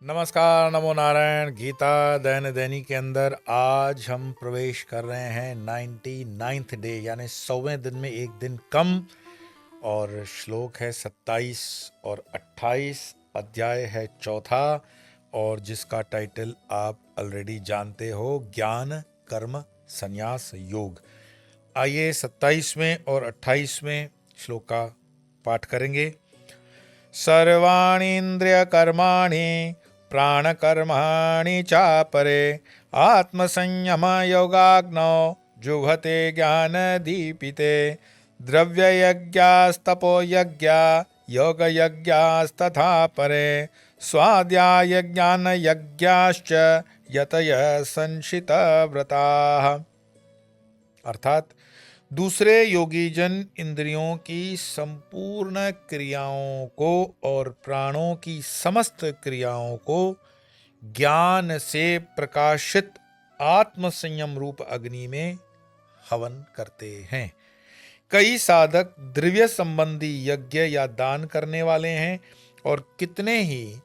नमस्कार, नमो नारायण। गीता दैन दैनिक के अंदर आज हम प्रवेश कर रहे हैं 99th डे, यानी 100वें दिन में एक दिन कम। और श्लोक है 27 और 28, अध्याय है चौथा, और जिसका टाइटल आप ऑलरेडी जानते हो, ज्ञान कर्म संन्यास योग। आइए 27वें और 28वें श्लोक का पाठ करेंगे। सर्वाणीन्द्रिय कर्माणि प्राणकर्माणि चापरे आत्मसंयम योगाग्नौ जुघते ज्ञानदीपिते द्रव्ययज्ञास्तपोयज्ञा योगयज्ञास्तथा परे स्वाध्याय ज्ञानयज्ञाश्च यतयः संशितव्रताः। अर्थात दूसरे योगी जन इंद्रियों की संपूर्ण क्रियाओं को और प्राणों की समस्त क्रियाओं को ज्ञान से प्रकाशित आत्म संयम रूप अग्नि में हवन करते हैं। कई साधक द्रव्य संबंधी यज्ञ या दान करने वाले हैं और कितने ही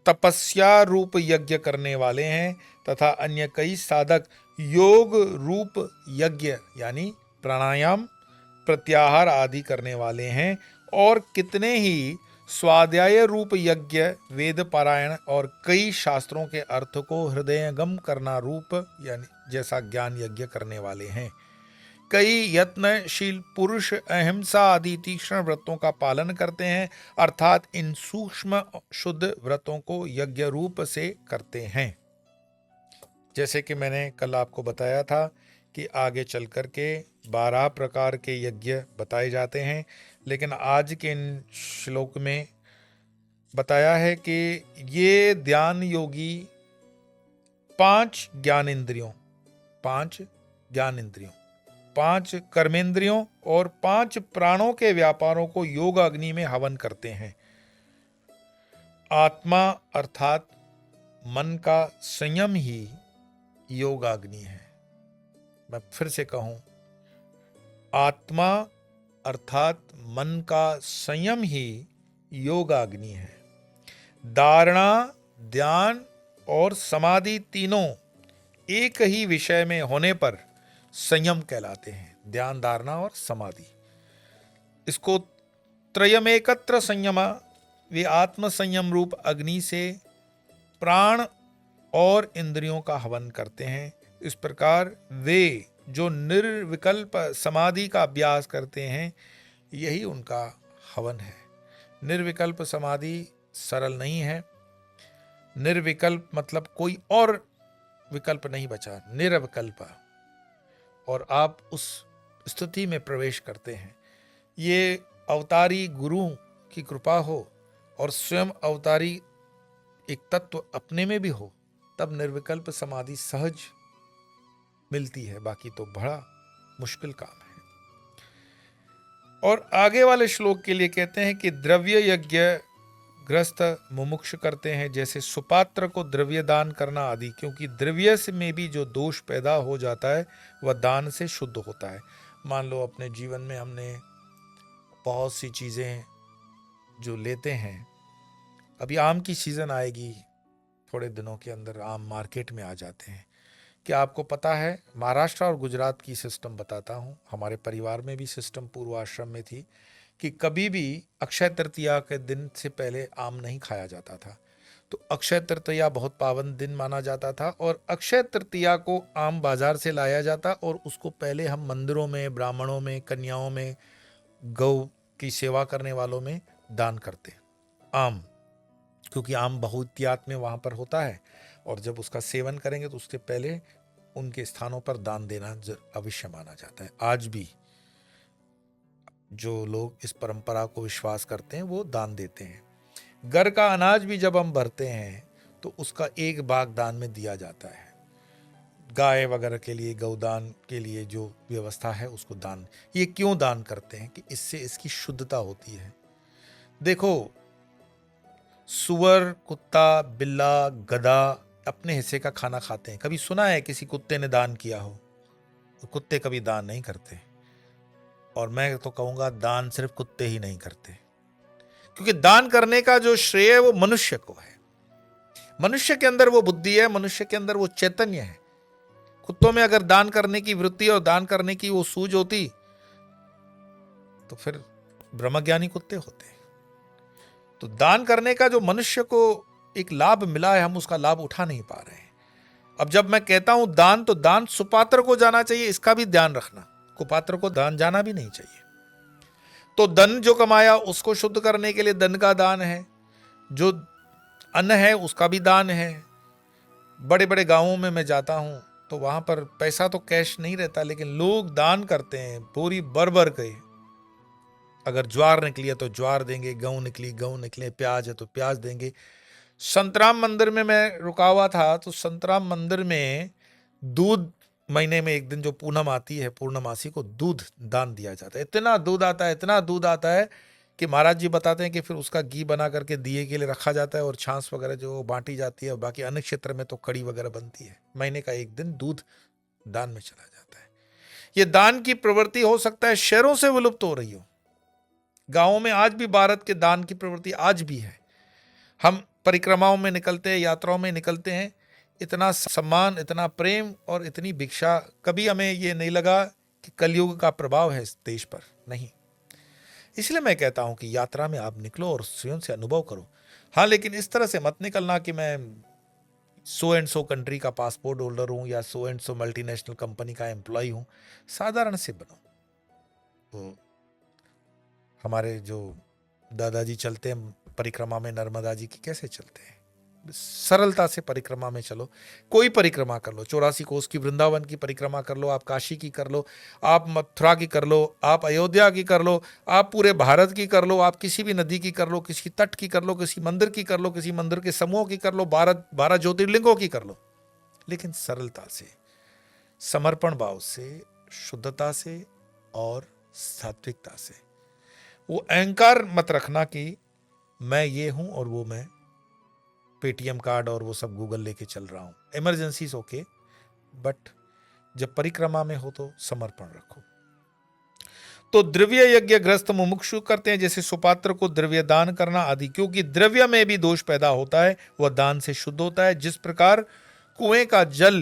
तपस्या रूप यज्ञ करने वाले हैं, तथा अन्य कई साधक योग रूप यज्ञ यानी प्राणायाम प्रत्याहार आदि करने वाले हैं, और कितने ही स्वाध्याय रूप यज्ञ वेद पारायण और कई शास्त्रों के अर्थ को हृदयंगम करना रूप यानी जैसा ज्ञान यज्ञ करने वाले हैं। कई यत्नशील पुरुष अहिंसा आदि तीक्ष्ण व्रतों का पालन करते हैं, अर्थात इन सूक्ष्म शुद्ध व्रतों को यज्ञ रूप से करते हैं। जैसे कि मैंने कल आपको बताया था कि आगे चल कर के 12 प्रकार के यज्ञ बताए जाते हैं, लेकिन आज के इन श्लोक में बताया है कि ये ध्यान योगी 5 ज्ञानेंद्रियों, 5 कर्मेंद्रियों और 5 प्राणों के व्यापारों को योग अग्नि में हवन करते हैं। आत्मा अर्थात मन का संयम ही योगाग्नि है। मैं फिर से कहूं, आत्मा अर्थात मन का संयम ही योगाग्नि है। धारणा, ध्यान और समाधि तीनों एक ही विषय में होने पर संयम कहलाते हैं। ध्यान, धारणा और समाधि, इसको त्रयमेकत्र संयम वे आत्म संयम रूप अग्नि से प्राण और इंद्रियों का हवन करते हैं। इस प्रकार वे जो निर्विकल्प समाधि का अभ्यास करते हैं, यही उनका हवन है। निर्विकल्प समाधि सरल नहीं है। निर्विकल्प मतलब कोई और विकल्प नहीं बचा, निर्विकल्प, और आप उस स्थिति में प्रवेश करते हैं। ये अवतारी गुरु की कृपा हो और स्वयं अवतारी एक तत्व अपने में भी हो, तब निर्विकल्प समाधि सहज मिलती है, बाकी तो बड़ा मुश्किल काम है। और आगे वाले श्लोक के लिए कहते हैं कि द्रव्य यज्ञ ग्रस्त मुमुक्ष करते हैं, जैसे सुपात्र को द्रव्य दान करना आदि, क्योंकि द्रव्य से में भी जो दोष पैदा हो जाता है वह दान से शुद्ध होता है। मान लो अपने जीवन में हमने बहुत सी चीज़ें जो लेते हैं, अभी आम की सीज़न आएगी, थोड़े दिनों के अंदर आम मार्केट में आ जाते हैं। क्या आपको पता है, महाराष्ट्र और गुजरात की सिस्टम बताता हूँ, हमारे परिवार में भी सिस्टम पूर्वाश्रम में थी कि कभी भी अक्षय तृतीया के दिन से पहले आम नहीं खाया जाता था। तो अक्षय तृतीया बहुत पावन दिन माना जाता था, और अक्षय तृतीया को आम बाजार से लाया जाता और उसको पहले हम मंदिरों में, ब्राह्मणों में, कन्याओं में, गौ की सेवा करने वालों में दान करते आम, क्योंकि आम बहुतियात में वहाँ पर होता है, और जब उसका सेवन करेंगे तो उसके पहले उनके स्थानों पर दान देना अवश्य माना जाता है। आज भी जो लोग इस परंपरा को विश्वास करते हैं वो दान देते हैं। घर का अनाज भी जब हम भरते हैं तो उसका एक भाग दान में दिया जाता है। गाय वगैरह के लिए, गौदान के लिए जो व्यवस्था है उसको दान। ये क्यों दान करते हैं? कि इससे इसकी शुद्धता होती है। देखो, सुअर, कुत्ता, बिल्ला, गधा अपने हिस्से का खाना खाते हैं। कभी सुना है किसी कुत्ते ने दान किया हो? तो कुत्ते कभी दान नहीं करते। और मैं तो कहूँगा दान सिर्फ कुत्ते ही नहीं करते, क्योंकि दान करने का जो श्रेय वो मनुष्य को है। मनुष्य के अंदर वो बुद्धि है, मनुष्य के अंदर वो चैतन्य है। कुत्तों में अगर दान करने की वृत्ति और दान करने की वो सूझ होती तो फिर ब्रह्मज्ञानी कुत्ते होते। तो दान करने का जो मनुष्य को एक लाभ मिला है, हम उसका लाभ उठा नहीं पा रहे हैं। अब जब मैं कहता हूं दान, तो दान सुपात्र को जाना चाहिए, इसका भी ध्यान रखना। कुपात्र को दान जाना भी नहीं चाहिए। तो धन जो कमाया उसको शुद्ध करने के लिए धन का दान है, जो अन्न है उसका भी दान है। बड़े बड़े गांवों में मैं जाता हूं तो वहां पर पैसा तो कैश नहीं रहता, लेकिन लोग दान करते हैं बोरी भर भर के। अगर ज्वार निकली है तो ज्वार देंगे, गेहूं निकली गेहूं निकले, प्याज है तो प्याज देंगे। संतराम मंदिर में मैं रुका हुआ था, तो संतराम मंदिर में दूध, महीने में एक दिन जो पूनम आती है, पूर्णमासी को दूध दान दिया जाता है। इतना दूध आता है, इतना दूध आता है कि महाराज जी बताते हैं कि फिर उसका घी बना करके दिए के लिए रखा जाता है और छाछ वगैरह जो बांटी जाती है। और बाकी अन्य क्षेत्र में तो कड़ी वगैरह बनती है। महीने का एक दिन दूध दान में चला जाता है। ये दान की प्रवृत्ति हो सकता है शहरों से विलुप्त हो रही हो, गांवों में आज भी भारत के दान की प्रवृत्ति आज भी है। हम परिक्रमाओं में निकलते हैं, यात्राओं में निकलते हैं, इतना सम्मान, इतना प्रेम और इतनी भिक्षा, कभी हमें ये नहीं लगा कि कलयुग का प्रभाव है इस देश पर, नहीं। इसलिए मैं कहता हूं कि यात्रा में आप निकलो और स्वयं से अनुभव करो। हाँ, लेकिन इस तरह से मत निकलना कि मैं सो एंड सो कंट्री का पासपोर्ट होल्डर हूं या so and so multinational company का एम्प्लॉय हूं। साधारण से बनो। तो हमारे जो दादाजी चलते हैं परिक्रमा में नर्मदा जी की, कैसे चलते हैं? सरलता से परिक्रमा में चलो। कोई परिक्रमा कर लो, 84 कोस की वृंदावन की परिक्रमा कर लो, आप काशी की कर लो, आप मथुरा की कर लो, आप अयोध्या की कर लो, आप पूरे भारत की कर लो, आप किसी भी नदी की कर लो, किसी तट की कर लो, किसी मंदिर की कर लो, किसी मंदिर के समूह की कर लो, 12 ज्योतिर्लिंगों की कर लो। लेकिन सरलता से, समर्पण भाव से, शुद्धता से और सात्विकता से। वो अहंकार मत रखना कि मैं ये हूं और वो मैं पेटीएम कार्ड और वो सब गूगल लेके चल रहा हूं। इमरजेंसीज ओके, बट जब परिक्रमा में हो तो समर्पण रखो। तो द्रव्य यज्ञ ग्रस्त मुमुक्षु करते हैं, जैसे सुपात्र को द्रव्य दान करना आदि, क्योंकि द्रव्य में भी दोष पैदा होता है, वह दान से शुद्ध होता है। जिस प्रकार कुएं का जल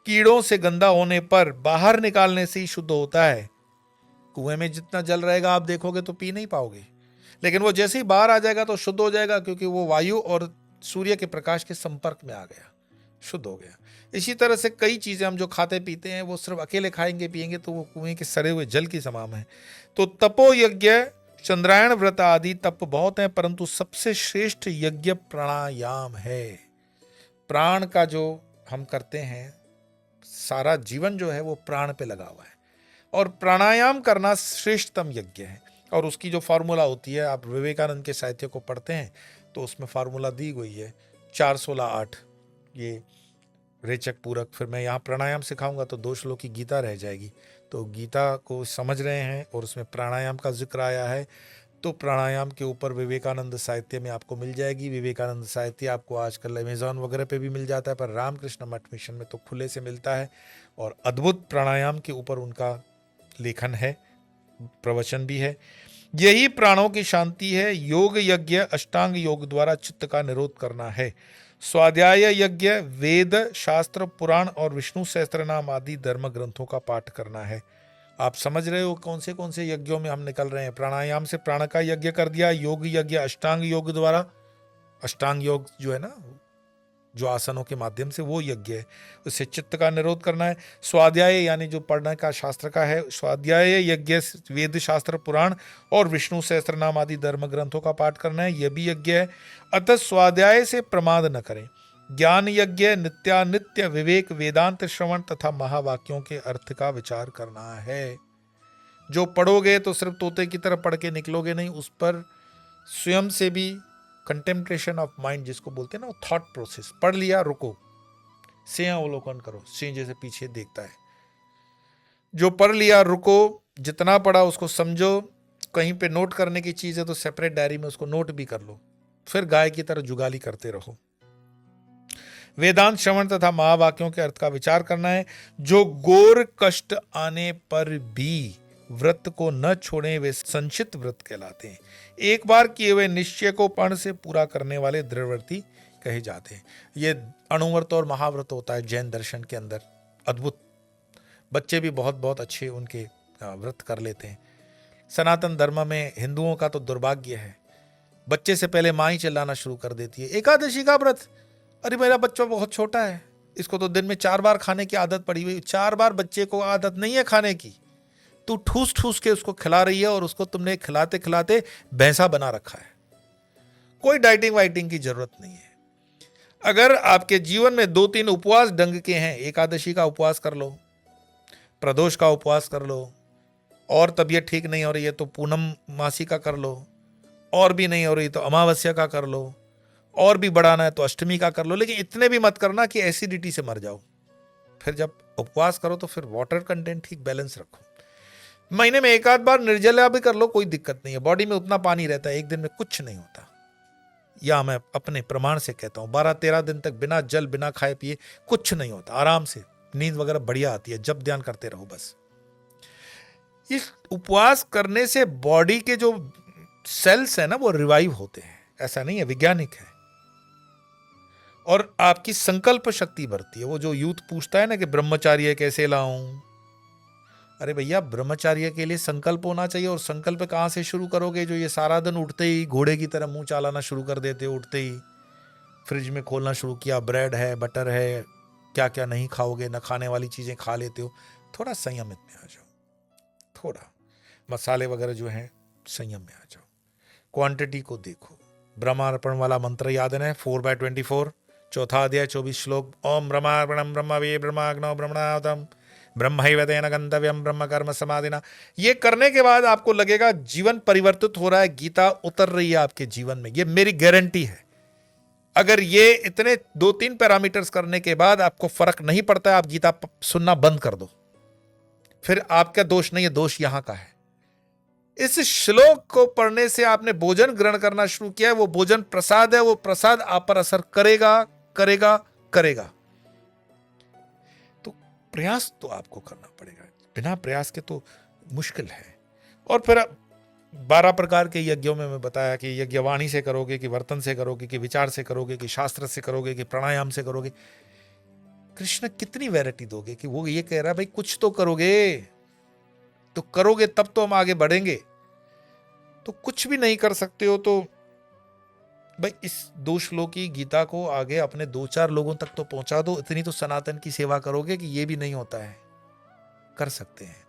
कीड़ों से गंदा होने पर बाहर निकालने से ही शुद्ध होता है। कुएं में जितना जल रहेगा आप देखोगे तो पी नहीं पाओगे, लेकिन वो जैसे ही बाहर आ जाएगा तो शुद्ध हो जाएगा, क्योंकि वो वायु और सूर्य के प्रकाश के संपर्क में आ गया, शुद्ध हो गया। इसी तरह से कई चीजें हम जो खाते पीते हैं वो सिर्फ अकेले खाएंगे पिएंगे तो वो कुएं के सड़े हुए जल की समान है। तो तपो यज्ञ, चंद्रायण व्रत आदि तप बहुत है, परंतु सबसे श्रेष्ठ यज्ञ प्राणायाम है। प्राण का जो हम करते हैं, सारा जीवन जो है वो प्राण पे लगा हुआ है, और प्राणायाम करना श्रेष्ठतम यज्ञ है। और उसकी जो फार्मूला होती है, आप विवेकानंद के साहित्य को पढ़ते हैं तो उसमें फार्मूला दी गई है 4 16 8, ये रेचक पूरक। फिर मैं यहाँ प्राणायाम सिखाऊंगा तो 2 श्लोक की गीता रह जाएगी। तो गीता को समझ रहे हैं और उसमें प्राणायाम का जिक्र आया है, तो प्राणायाम के ऊपर विवेकानंद साहित्य में आपको मिल जाएगी। विवेकानंद साहित्य आपको आजकल अमेजॉन वगैरह पे भी मिल जाता है, पर रामकृष्ण मठ मिशन में तो खुले से मिलता है, और अद्भुत प्राणायाम के ऊपर उनका लेखन है, प्रवचन भी है। यही प्राणों की शांति है। योग यज्ञ अष्टांग योग द्वारा चित्त का निरोध करना है। स्वाध्याय यज्ञ वेद, शास्त्र, पुराण और विष्णु सहस्त्रनाम आदि धर्म ग्रंथों का पाठ करना है। आप समझ रहे हो कौन से यज्ञों में हम निकल रहे हैं। प्राणायाम से प्राण का यज्ञ कर दिया। योग यज्ञ अष्टांग योग द्वारा, अष्टांग योग जो है ना, जो आसनों के माध्यम से, वो यज्ञ है, उससे चित्त का निरोध करना है। स्वाध्याय यानी जो पढ़ने का शास्त्र का है, स्वाध्याय यज्ञ वेद, शास्त्र, पुराण और विष्णु सहस्त्रनाम आदि धर्म ग्रंथों का पाठ करना है, यह भी यज्ञ है। अतः स्वाध्याय से प्रमाद न करें। ज्ञान यज्ञ नित्यानित्य विवेक, वेदांत श्रवण तथा महावाक्यों के अर्थ का विचार करना है। जो पढ़ोगे तो सिर्फ तोते की तरह पढ़ के निकलोगे नहीं, उस पर स्वयं से भी कंटेम्पलेशन ऑफ माइंड जिसको बोलते हैं ना, वो थॉट प्रोसेस। पढ़ लिया, रुको, सिंह अवलोकन करो, सिंह जैसे पीछे देखता है। जो पढ़ लिया रुको, जितना पढ़ा उसको समझो। कहीं पे नोट करने की चीज है तो सेपरेट डायरी में उसको नोट भी कर लो, फिर गाय की तरह जुगाली करते रहो। वेदांत श्रवण तथा महावाक्यों के अर्थ का विचार करना है। जो घोर कष्ट आने पर भी व्रत को न छोड़े वे संचित व्रत कहलाते हैं। एक बार किए हुए निश्चय को पण से पूरा करने वाले दृढ़व्रती कहे जाते हैं। ये अणुव्रत और महाव्रत होता है जैन दर्शन के अंदर, अद्भुत। बच्चे भी बहुत बहुत अच्छे उनके व्रत कर लेते हैं। सनातन धर्म में हिंदुओं का तो दुर्भाग्य है, बच्चे से पहले माँ ही चिल्लाना शुरू कर देती है, एकादशी का व्रत, अरे मेरा बच्चा बहुत छोटा है, इसको तो दिन में 4 बार खाने की आदत पड़ी हुई। 4 बार बच्चे को आदत नहीं है खाने की, तू ठूस ठूस के उसको खिला रही है और उसको तुमने खिलाते खिलाते भैंसा बना रखा है। कोई डाइटिंग वाइटिंग की जरूरत नहीं है। अगर आपके जीवन में 2-3 उपवास ढंग के हैं, एकादशी का उपवास कर लो, प्रदोष का उपवास कर लो, और तबीयत ठीक नहीं हो रही है तो पूनम मासी का कर लो, और भी नहीं हो रही तो अमावस्या का कर लो, और भी बढ़ाना है तो अष्टमी का कर लो। लेकिन इतने भी मत करना कि एसिडिटी से मर जाओ। फिर जब उपवास करो तो फिर वाटर कंटेंट ठीक बैलेंस रखो। महीने में 1 आध बार निर्जला भी कर लो, कोई दिक्कत नहीं है। बॉडी में उतना पानी रहता है, एक दिन में कुछ नहीं होता। या मैं अपने प्रमाण से कहता हूं, 12-13 दिन तक बिना जल बिना खाए पिए कुछ नहीं होता, आराम से नींद वगैरह बढ़िया आती है। जब ध्यान करते रहो बस। इस उपवास करने से बॉडी के जो सेल्स है ना वो रिवाइव होते हैं, ऐसा नहीं है, वैज्ञानिक है। और आपकी संकल्प शक्ति बढ़ती है। वो जो यूथ पूछता है ना कि ब्रह्मचार्य कैसे लाऊं, अरे भैया ब्रह्मचार्य के लिए संकल्प होना चाहिए। और संकल्प कहां से शुरू करोगे? जो ये सारा दिन उठते ही घोड़े की तरह मुंह चालाना शुरू कर देते हो, उठते ही फ्रिज में खोलना शुरू किया, ब्रेड है, बटर है, क्या क्या नहीं खाओगे, न खाने वाली चीजें खा लेते हो। थोड़ा संयमित में आ जाओ, थोड़ा मसाले वगैरह जो है संयम में आ जाओ। क्वांटिटी को देखो। ब्रह्मार्पण वाला मंत्र याद है, 4/24, चौथा अध्याय 24 श्लोक। ओम ब्रह्मार्पणम ब्रह्मवे ब्रह्माग्नौ ब्रह्मणाहुतम ब्रह्मैव तेन गंतव्यम ब्रह्म कर्म समाधिना। ये करने के बाद आपको लगेगा जीवन परिवर्तित हो रहा है, गीता उतर रही है आपके जीवन में, ये मेरी गारंटी है। अगर ये इतने 2-3 पैरामीटर्स करने के बाद आपको फर्क नहीं पड़ता है, आप गीता सुनना बंद कर दो। फिर आपका दोष नहीं है, दोष यहां का है। इस श्लोक को पढ़ने से आपने भोजन ग्रहण करना शुरू किया है, वो भोजन प्रसाद है, वो प्रसाद आप पर असर करेगा करेगा करेगा। तो प्रयास तो आपको करना पड़ेगा, बिना प्रयास के तो मुश्किल है। और फिर 12 प्रकार के यज्ञों में मैं बताया कि यज्ञ वाणी से करोगे, कि वर्तन से करोगे, कि विचार से करोगे, कि शास्त्र से करोगे, कि प्राणायाम से करोगे। कृष्ण कितनी वैरायटी दोगे कि वो ये कह रहा है भाई कुछ तो करोगे, तो करोगे तब तो हम आगे बढ़ेंगे। तो कुछ भी नहीं कर सकते हो तो भाई इस 2 श्लोकी गीता को आगे अपने 2-4 लोगों तक तो पहुंचा दो। इतनी तो सनातन की सेवा करोगे कि ये भी नहीं होता है, कर सकते हैं।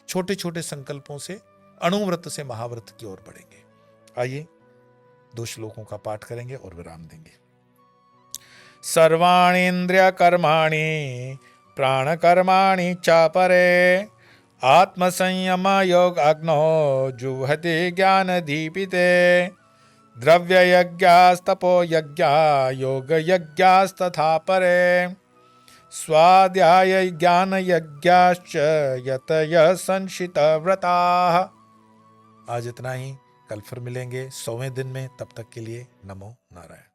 छोटे छोटे संकल्पों से अणुव्रत से महाव्रत की ओर बढ़ेंगे। आइए 2 श्लोकों का पाठ करेंगे और विराम देंगे। सर्वाणीन्द्रिय कर्माणि प्राण कर्माणि चापरे आत्मसंयम योग अग्नो जुहते ज्ञान दीपिते द्रव्य यज्ञास्तपो यज्ञा योग यज्ञास्तथा परे स्वाध्याय ज्ञान यज्ञाश्च यतय संशित व्रताः। आज इतना ही, कल फिर मिलेंगे 100वें दिन में। तब तक के लिए नमो नारायण।